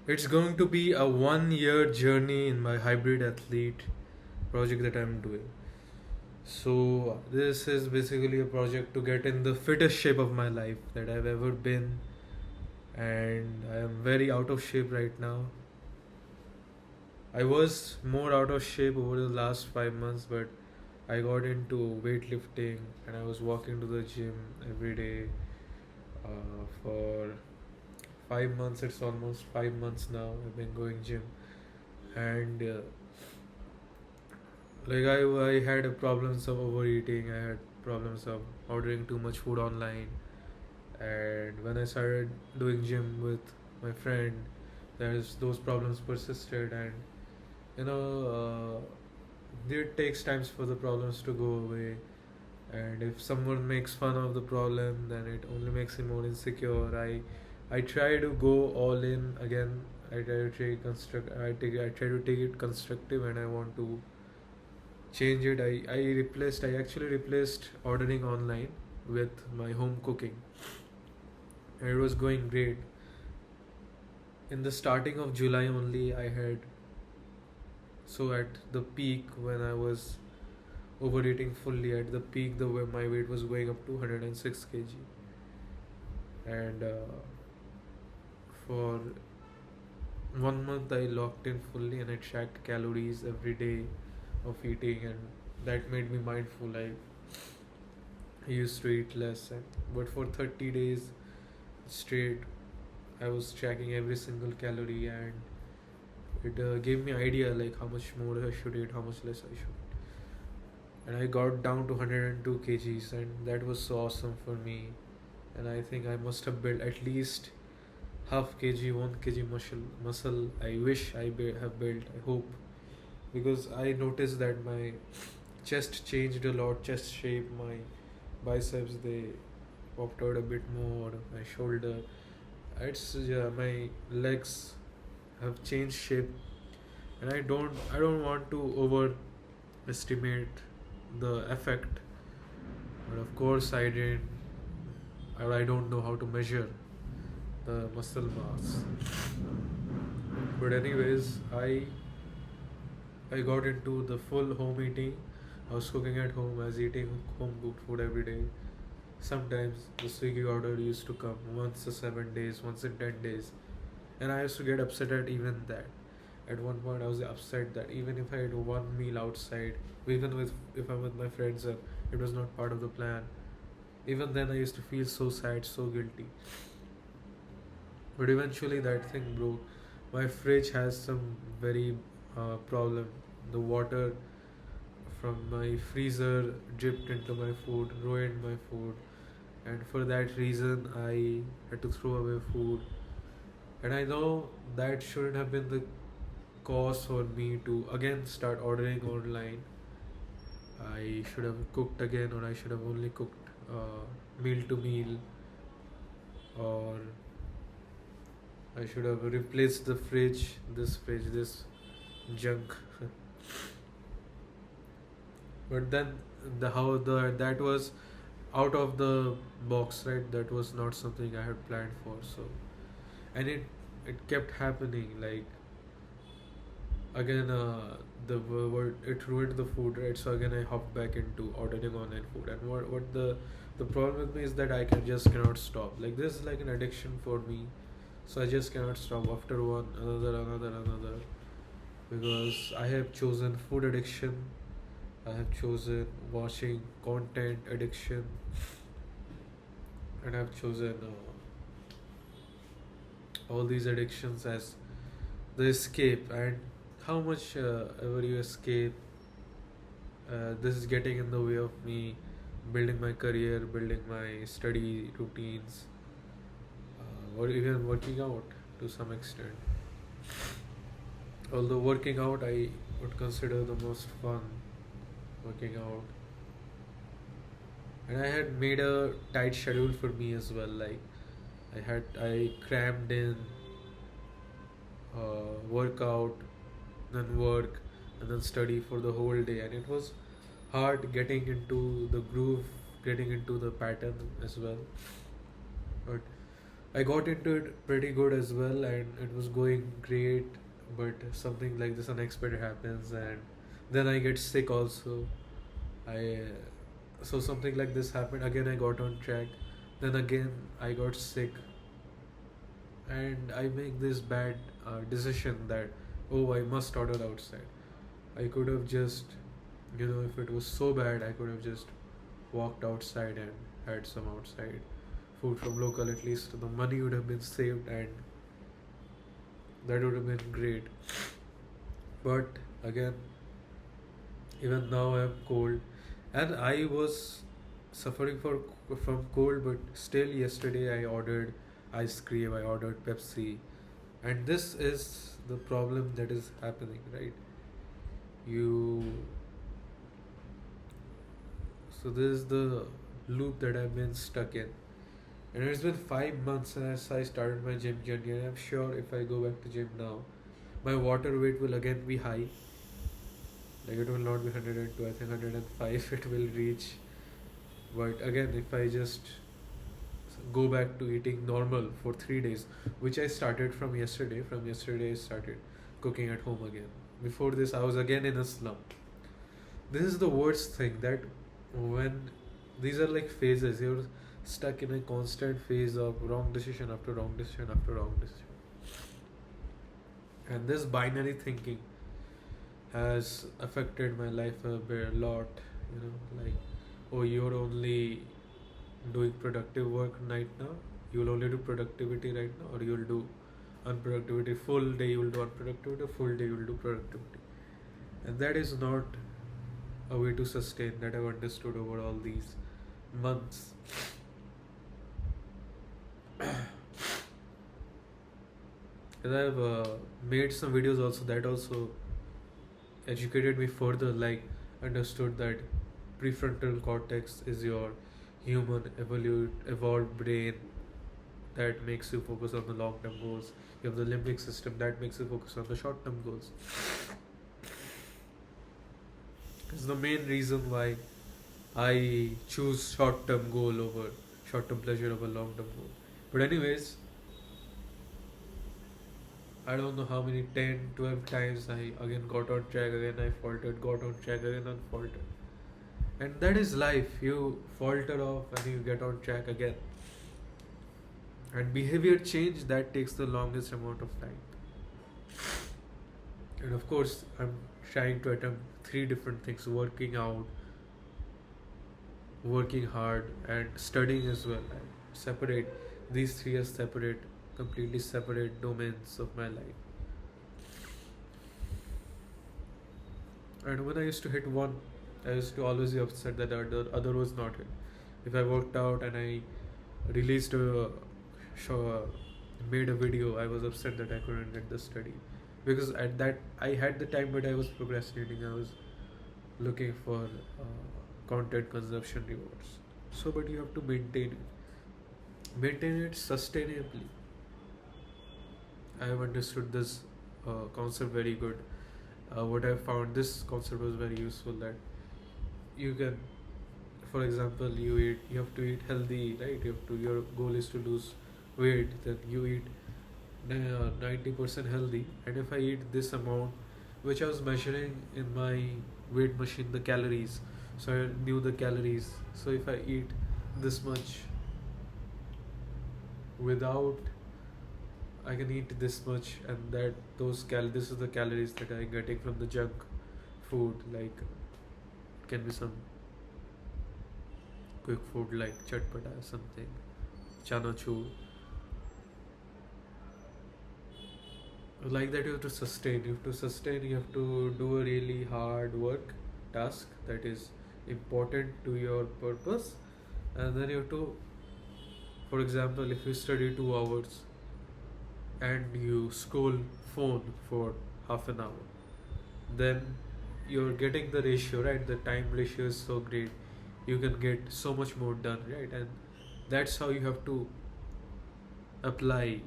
It's going to be a 1 year journey in my hybrid athlete project that I'm doing. So, this is basically a project to get in the fittest shape of my life that I've ever been, and I am very out of shape right now. I was more out of shape over the last 5 months, but I got into weightlifting and I was walking to the gym every day for 5 months. It's almost 5 months now. I've been going gym, and I had problems of overeating. I had problems of ordering too much food online, and when I started doing gym with my friend, there's those problems persisted, and you know it takes times for the problems to go away. And if someone makes fun of the problem, then it only makes him more insecure. I try to go all in again. I try to take it constructive, and I want to change it. I actually replaced ordering online with my home cooking, and it was going great. In the starting of July only, I had, so at the peak when I was overeating fully, at the peak my weight was going up to 106 kg, and for 1 month I locked in fully, and I tracked calories every day of eating, and that made me mindful. I used to eat less, but for 30 days straight I was tracking every single calorie, and it gave me idea like how much more I should eat, how much less I should. And I got down to 102 kgs, and that was so awesome for me. And I think I must have built at least half kg, 1 kg muscle. I wish have built. I hope, because I noticed that my chest changed a lot, chest shape, my biceps they popped out a bit more, my shoulder. It's yeah, my legs have changed shape, and I don't want to overestimate the effect, but of course I didn't. I don't know how to measure the muscle mass. But anyways, I got into the full home eating. I was cooking at home. I was eating home cooked food every day. Sometimes the Swiggy order used to come once in 7 days, once in 10 days, and I used to get upset at even that. At one point, I was upset that even if I had one meal outside, even with if I'm with my friends and it was not part of the plan, even then I used to feel so sad, so guilty. But eventually that thing broke. My fridge has some very problem. The water from my freezer dripped into my food, ruined my food, and for that reason I had to throw away food. And I know that shouldn't have been the cause for me to again start ordering online. I should have cooked again, or I should have only cooked meal to meal, or I should have replaced this junk. But then that was out of the box, right? That was not something I had planned for. So, and it kept happening. Like again, the word it ruined the food, right? So again, I hopped back into ordering online food. And what the problem with me is that I cannot stop. Like this is like an addiction for me, so I just cannot stop. After one, another, because I have chosen food addiction. I have chosen watching content addiction, and I've chosen all these addictions as the escape. And how much ever you escape, this is getting in the way of me building my career, building my study routines, or even working out to some extent. Although working out, I would consider the most fun working out. And I had made a tight schedule for me as well. Like I crammed in workout, then work, and then study for the whole day, and it was hard getting into the groove, getting into the pattern as well. But I got into it pretty good as well, and it was going great. But something like this unexpected happens, and then I get sick also. I So something like this happened again. I got on track, then again I got sick, and I make this bad decision that, oh, I must order outside. I could have just, if it was so bad, I could have just walked outside and had some outside food from local. At least the money would have been saved, and that would have been great. But again, even now I'm cold, and I was suffering from cold. But still, yesterday I ordered ice cream. I ordered Pepsi, and this is the problem that is happening, right? You So this is the loop that I've been stuck in. And it's been 5 months since I started my gym journey, and I'm sure if I go back to gym now, my water weight will again be high. Like it will not be 102, I think 105 it will reach. But again, if I just go back to eating normal for 3 days, which I started from yesterday I started cooking at home again. Before this, I was again in a slump. This is the worst thing, that when these are like phases, you're stuck in a constant phase of wrong decision after wrong decision after wrong decision. And this binary thinking has affected my life a lot. Like, oh, you're only doing productive work right now, you'll only do productivity right now, or you'll do unproductivity. Full day you'll do unproductivity, full day you'll do productivity. And that is not a way to sustain, that I've understood over all these months. And I've made some videos also that also educated me further, like understood that prefrontal cortex is your human evolved brain that makes you focus on the long term goals. You have the limbic system that makes you focus on the short term goals. It's the main reason why I choose short term goal over short term pleasure over long term goal. But anyways, I don't know how many 10, 12 times I again got on track, again I faltered, got on track, again unfaltered. And that is life. You falter off and you get on track again. And behavior change, that takes the longest amount of time. And of course, I'm trying to attempt three different things: working out, working hard, and studying as well. I separate these three as completely separate domains of my life. And when I used to hit one, I used to always be upset that the other was not hit. If I worked out and I released a show, made a video, I was upset that I couldn't get the study, because at that I had the time, but I was procrastinating. I was looking for content consumption rewards. So, but you have to maintain it sustainably. I have understood this concept very good. What I found, this concept was very useful, that you can, for example, you have to eat healthy, right? Your goal is to lose weight, then you eat 90% healthy. And if I eat this amount, which I was measuring in my weight machine, the calories, so I knew the calories. So if I eat this much without, I can eat this much, and that this is the calories that I'm getting from the junk food. Like it can be some quick food like chatpata, something, chanachur. Like that, you have to sustain. You have to do a really hard work task that is important to your purpose, and then you have to, for example, if you study 2 hours and you scroll phone for half an hour, then you're getting the ratio, right? The time ratio is so great, you can get so much more done, right? And that's how you have to apply.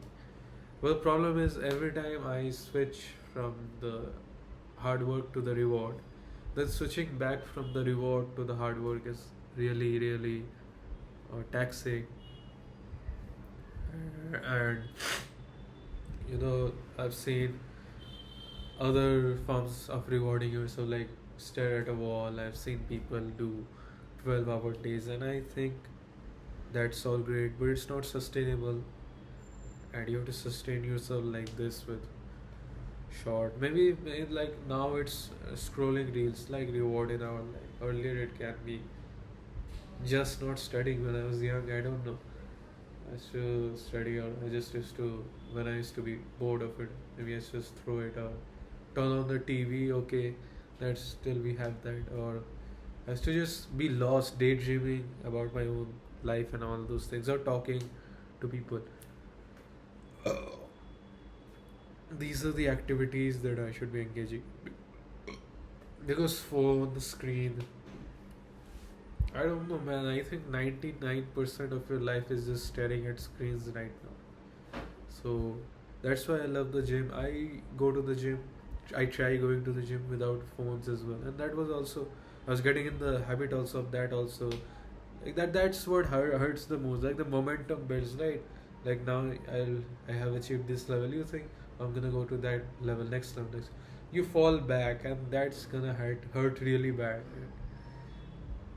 Well, the problem is, every time I switch from the hard work to the reward, then switching back from the reward to the hard work is really, really taxing. And I've seen other forms of rewarding yourself, like stare at a wall. I've seen people do 12-hour days, and I think that's all great, but it's not sustainable. And you have to sustain yourself like this with short. Like now it's scrolling reels like reward in our life. Earlier it can be just not studying. When I was young, I don't know, I used to study, or I just used to, when I used to be bored of it, maybe I just throw it or turn on the TV. Okay, that's still we have that. Or I used to just be lost, daydreaming about my own life and all those things, or talking to people. These are the activities that I should be engaging, because phone screen. I don't know, man. I think 99% of your life is just staring at screens right now. So that's why I love the gym. I go to the gym. I try going to the gym without phones as well, and that was also, I was getting in the habit also of that also. Like that's what hurts the most. Like the momentum builds, right? Like now I have achieved this level. You think I'm gonna go to that level, next level, next. You fall back, and that's gonna hurt really bad.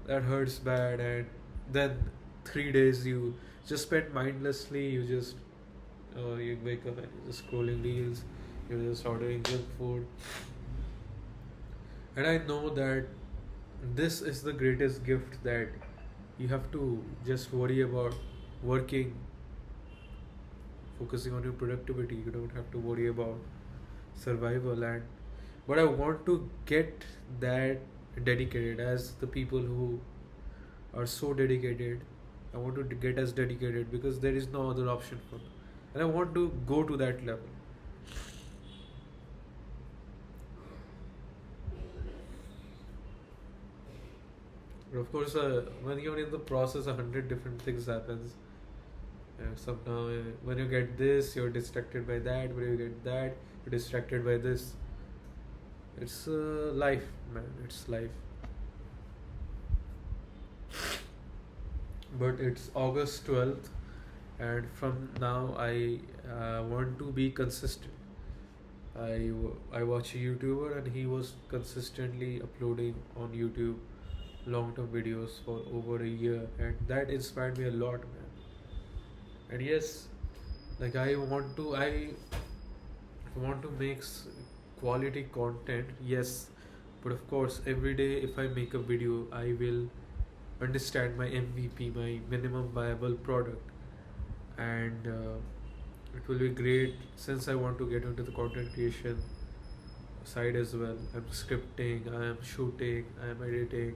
That hurts bad, and then 3 days you just spend mindlessly. You just you wake up and you're just scrolling reels. You're just ordering junk food, and I know that this is the greatest gift, that you have to just worry about working, focusing on your productivity. You don't have to worry about survival. And but I want to get that dedicated as the people who are so dedicated. I want to get as dedicated, because there is no other option for me, and I want to go to that level. But of course, when you're in the process, 100 different things happens. Somehow, when you get this, you're distracted by that. When you get that, you're distracted by this. It's life, man. It's life. But it's August 12th, and from now I want to be consistent. I watch a YouTuber, and he was consistently uploading on YouTube long term videos for over a year, and that inspired me a lot, man. And yes, like I want to make quality content, yes, but of course every day if I make a video, I will understand my MVP, my minimum viable product. And it will be great, since I want to get into the content creation side as well. I'm scripting, I am shooting, I am editing.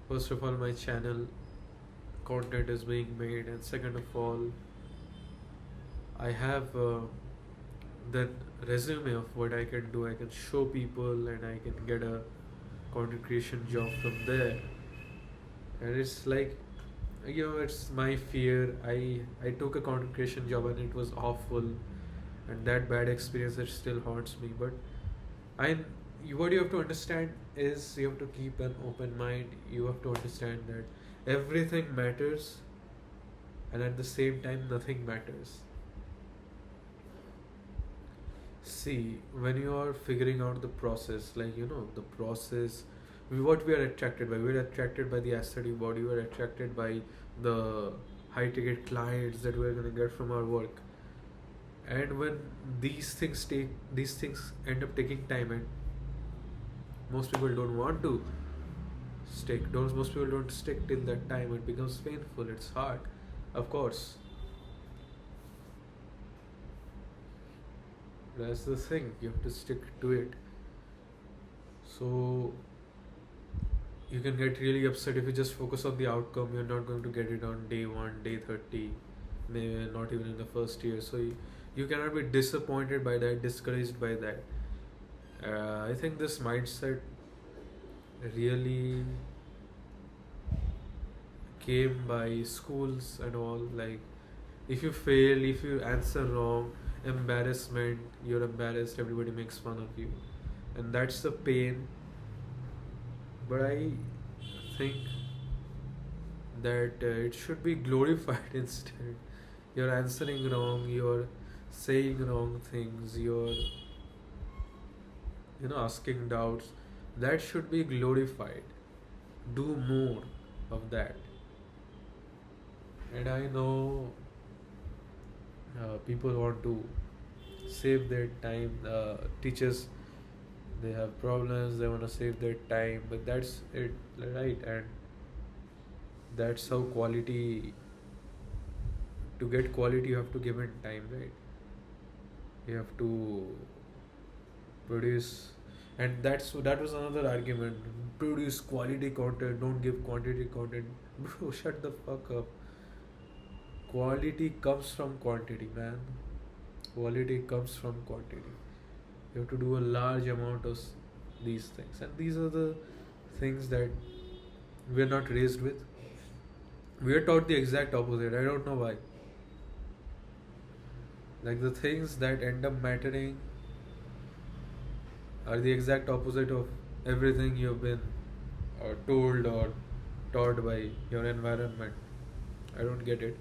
First of all, my channel content is being made, and second of all, I have that resume of what I can do. I can show people, and I can get a content creation job from there. And it's like, it's my fear. I took a content creation job, and it was awful, and that bad experience, it still haunts me. But I what you have to understand is, you have to keep an open mind. You have to understand that everything matters, and at the same time nothing matters. See, when you are figuring out the process, like the process, what we are attracted by, we're attracted by the aesthetic body, we're attracted by the high ticket clients that we're going to get from our work. And when these things end up taking time, and most people don't want to most people don't stick till that time. It becomes painful, it's hard, of course. That's the thing, you have to stick to it. So you can get really upset if you just focus on the outcome. You're not going to get it on day 1, day 30, maybe not even in the first year. So you cannot be disappointed by that, discouraged by that. I think this mindset really came by schools and all. Like, if you fail, if you answer wrong, embarrassment, you're embarrassed, everybody makes fun of you, and that's the pain. But I think that it should be glorified instead. You're answering wrong, you're saying wrong things, you're asking doubts. That should be glorified. Do more of that. And I know people want to save their time. Teachers, they have problems, they want to save their time, but that's it, right? And that's how quality, to get quality you have to give it time, right? You have to produce. And that was another argument: produce quality content, don't give quantity content. Bro, shut the fuck up. Quality comes from quantity, man. Quality comes from quantity. You have to do a large amount of these things, and these are the things that we're not raised with. We're taught the exact opposite. I don't know why. Like, the things that end up mattering are the exact opposite of everything you've been told or taught by your environment. I don't get it.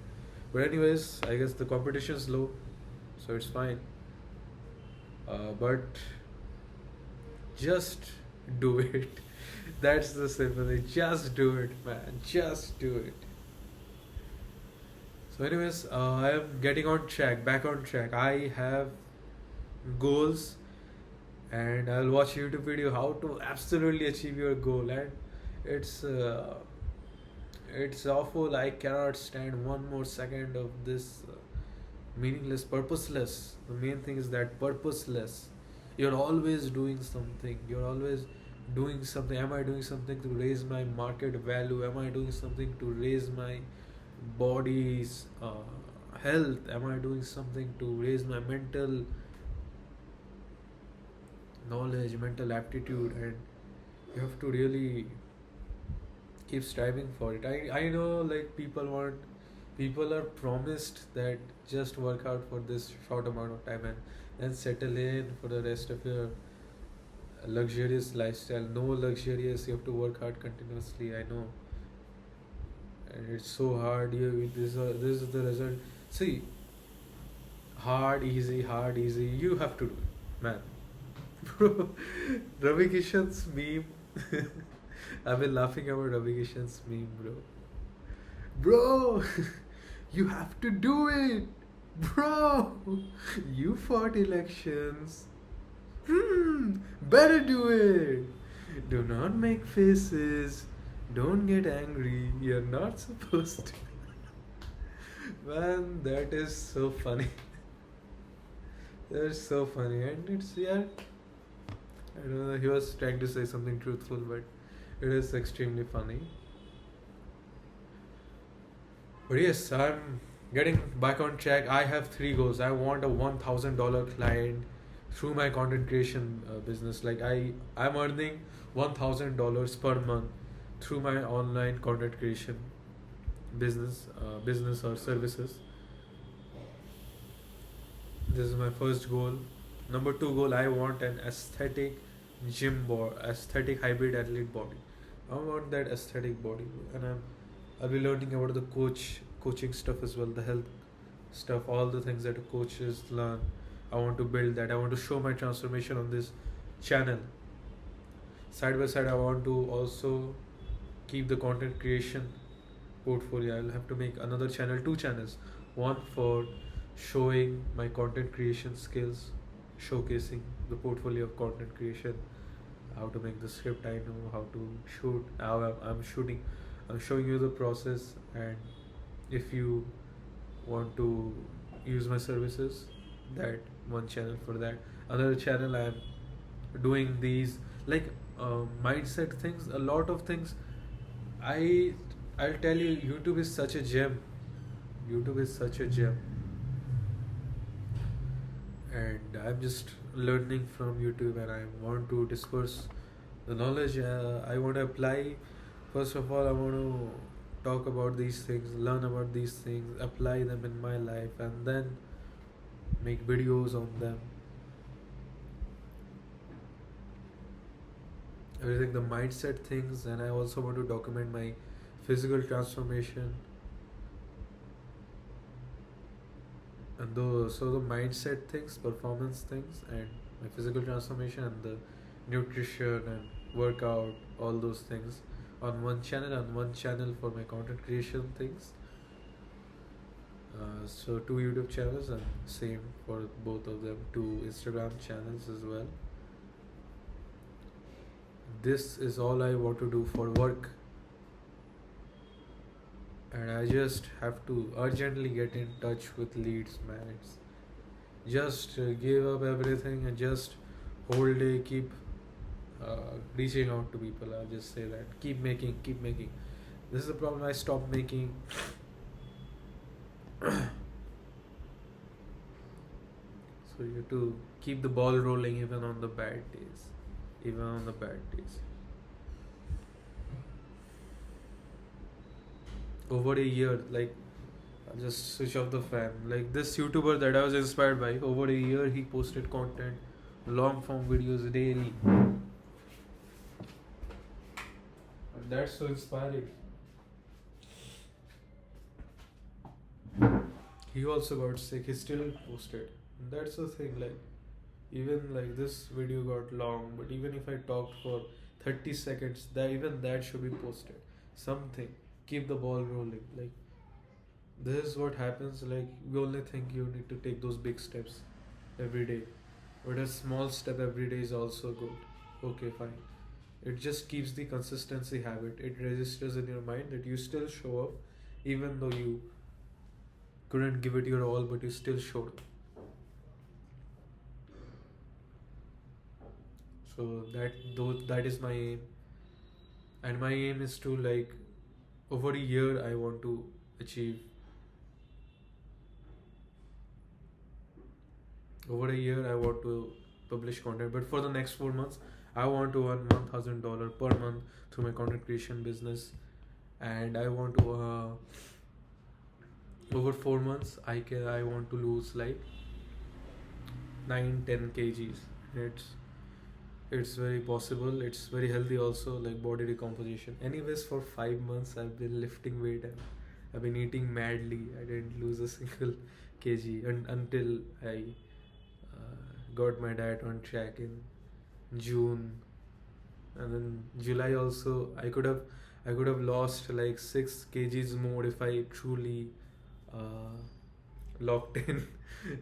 But anyways, I guess the competition's low, so it's fine. But just do it. That's the simple thing. Just do it, man. Just do it. So, anyways, I am getting on track, back on track. I have goals, and I'll watch YouTube video how to absolutely achieve your goal. And it's it's awful. I cannot stand one more second of this meaningless, purposeless. The main thing is that purposeless. You're always doing something. You're always doing something. Am I doing something to raise my market value? Am I doing something to raise my body's health? Am I doing something to raise my mental knowledge, mental aptitude? And you have to really keep striving for it. I know, like, people are promised that just work out for this short amount of time and settle in for the rest of your luxurious lifestyle. No luxurious, you have to work hard continuously. I know, and it's so hard. This is the result. See, hard, easy. You have to do it, man. Bro, Ravi Kishan's meme. I've been laughing about Ravi Kishan's meme, bro. Bro, you have to do it, bro. You fought elections. Better do it. Do not make faces. Don't get angry. You're not supposed to. Man, that is so funny. That's so funny. And it's, yeah, I don't know, he was trying to say something truthful, but it is extremely funny. But yes, I'm getting back on track. I have 3 goals. I want a $1,000 client through my content creation business. Like, I'm earning $1,000 per month through my online content creation business or services. This is my first goal. Number 2 goal: I want an aesthetic aesthetic hybrid athlete body. I want that aesthetic body, and I'll be learning about the coaching stuff as well, the health stuff, all the things that coaches learn. I want to build that. I want to show my transformation on this channel. Side by side, I want to also keep the content creation portfolio. I'll have to make another channel, 2 channels. One for showing my content creation skills, showcasing the portfolio of content creation, how to make the script, I know how to shoot, how I'm shooting. I'm showing you the process, and if you want to use my services, that one channel for that. Another channel, I'm doing these, like, mindset things, a lot of things. I'll tell you, YouTube is such a gem. YouTube is such a gem. And I'm just learning from YouTube, and I want to disperse the knowledge. I want to apply. First of all, I want to talk about these things, learn about these things, apply them in my life, and then make videos on them. Everything, the mindset things, and I also want to document my physical transformation. And those, so the mindset things, performance things, and my physical transformation, and the nutrition and workout, all those things on one channel, for my content creation things. So two YouTube channels, and same for both of them, two Instagram channels as well. This is all I want to do for work, and I just have to urgently get in touch with leads, man. It's just give up everything and just whole day keep reaching out to people. I'll just say that keep making. This is the problem. I stopped making. So you have to keep the ball rolling even on the bad days. Over a year, like, I'll just switch off the fan. Like this YouTuber that I was inspired by, over a year he posted content, long form videos daily. And that's so inspiring. He also got sick, he still posted. And that's the thing, like, even like this video got long, but even if I talked for 30 seconds, even that should be posted. Something. Keep the ball rolling. Like, this is what happens. Like, we only think you need to take those big steps every day, but a small step every day is also good. Okay, fine. It just keeps the consistency habit. It registers in your mind that you still show up, even though you couldn't give it your all, but you still showed up. So that is my aim, and my aim is to, like, over a year I want to achieve. Over a year I want to publish content, but for the next 4 months I want to earn $1,000 per month through my content creation business, and I want to over 4 months I want to lose like 9-10 kgs. It's very possible. It's very healthy also, like body recomposition. Anyways, for 5 months I've been lifting weight and I've been eating madly. I didn't lose a single kg until I got my diet on track in June, and then July also I could have lost like 6 kgs more if I truly locked in.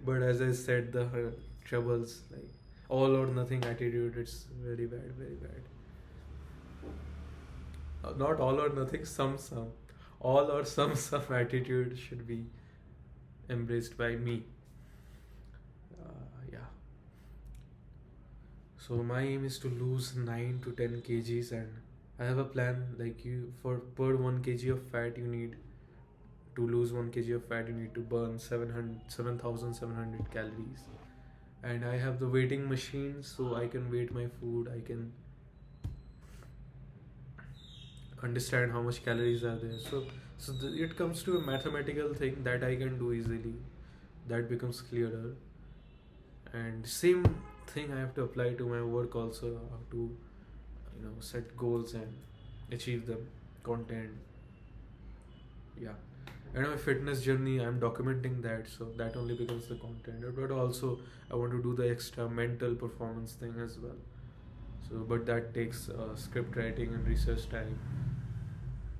But as I said, the troubles, like all or nothing attitude, it's very bad, very bad. Not all or nothing, some. All or some attitude should be embraced by me. Yeah. So my aim is to lose 9 to 10 kgs, and I have a plan. Like, you, for per 1 kg of fat, you need to lose 1 kg of fat, you need to burn 7,700 calories. And I have the weighting machine, so I can weight my food. I can understand how much calories are there. So it comes to a mathematical thing that I can do easily. That becomes clearer. And same thing I have to apply to my work also. How to, set goals and achieve them. Content. Yeah. And my fitness journey, I'm documenting that, so that only becomes the content. But also, I want to do the extra mental performance thing as well. So, but that takes script writing and research time,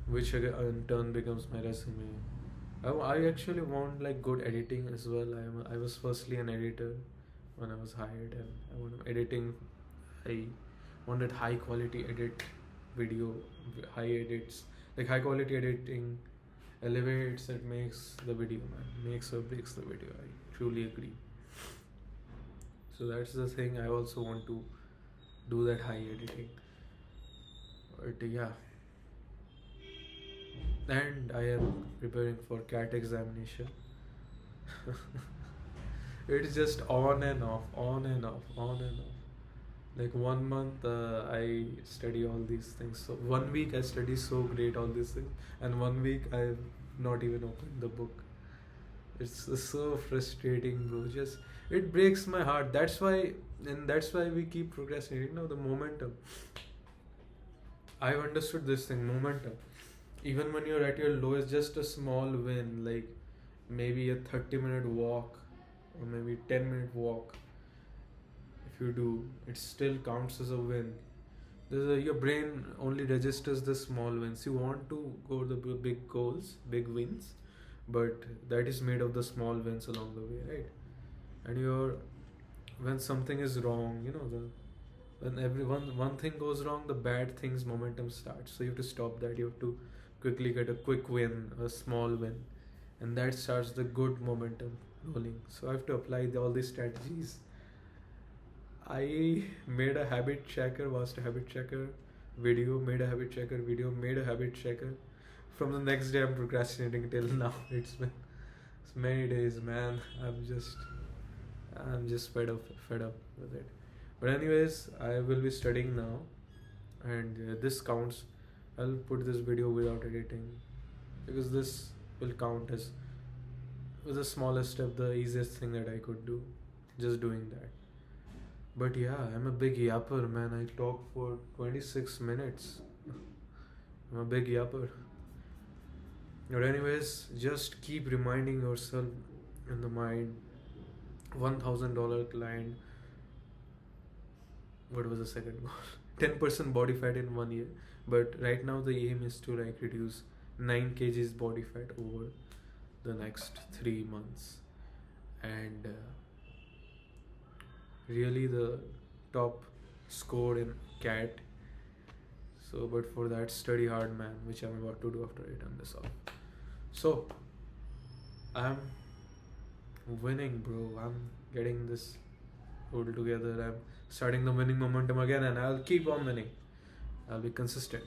which in turn becomes my resume. I actually want like good editing as well. I was firstly an editor when I was hired, and I want editing. I wanted high quality video, high edits, like high quality editing elevates, it makes the video, man, makes or breaks the video. I truly agree. So that's the thing. I also want to do that high editing. But yeah, and I am preparing for CAT examination. It's just on and off. Like 1 month I study all these things. So 1 week I study so great all these things, and 1 week I've not even opened the book. It's so frustrating, bro. Just, it breaks my heart. That's why we keep procrastinating. The momentum. I've understood this thing, momentum. Even when you're at your lowest, just a small win, like maybe a 30-minute walk or maybe 10-minute walk, if you do, it still counts as a win. Your brain only registers the small wins. You want to go the big goals, big wins, but that is made of the small wins along the way, right? And when something is wrong, when one thing goes wrong, the bad things momentum starts. So you have to stop that. You have to quickly get a quick win, a small win, and that starts the good momentum rolling. So I have to apply all these strategies. I made a habit checker, watched a habit checker video, made a habit checker video, made a habit checker. From the next day, I'm procrastinating till now. It's many days, man. I'm just fed up with it. But anyways, I will be studying now, and this counts. I'll put this video without editing because this will count as the smallest step, the easiest thing that I could do, just doing that. But yeah, I'm a big yapper, man. I talk for 26 minutes. I'm a big yapper. But anyways, just keep reminding yourself in the mind, $1,000 client. What was the second goal? 10% body fat in 1 year. But right now the aim is to reduce 9 kgs body fat over the next 3 months. And really the top score in CAT. So, but for that, study hard, man, which I'm about to do after I turn this off. So, I'm winning, bro. I'm getting this all together. I'm starting the winning momentum again, and I'll keep on winning. I'll be consistent.